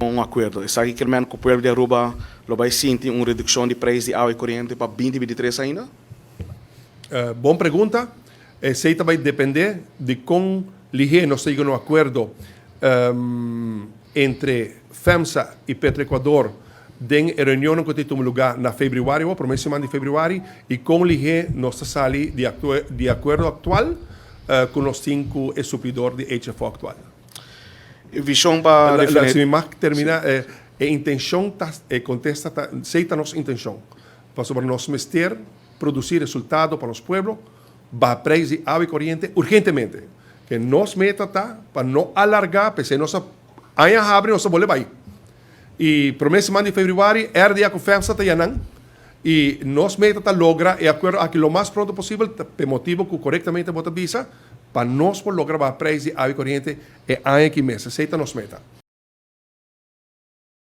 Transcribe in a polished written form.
Um acordo. Está aqui que o povo de Aruba vai sentir uma redução de preço de água e corrente para 2023 ainda? Boa pergunta. Isso vai depender de como ligeiro nós temos um acordo entre FEMSA e Petroequador em reunião que temos lugar na fevereiro, primeira semana de fevereiro, e como ligeiro nós saímos de acordo atual com os 5 supridores de HFO atual. Visão para Se me marca termina, a intenção contesta, aceita nossa intenção para sobre nós mestre produzir resultado para os pueblos, para preço de água e corrente urgentemente. Que nos meta tá para não alargar, porque nossa aia abre nossa bola vai. E primeira semana de fevereiro é dia com FEMSA tá yanang e nos meta tá logra e acordo aqui o mais pronto possível, por motivo que corretamente bota visa para nós por lograr para preço de água e corrente é aia que mês, aceita nos meta.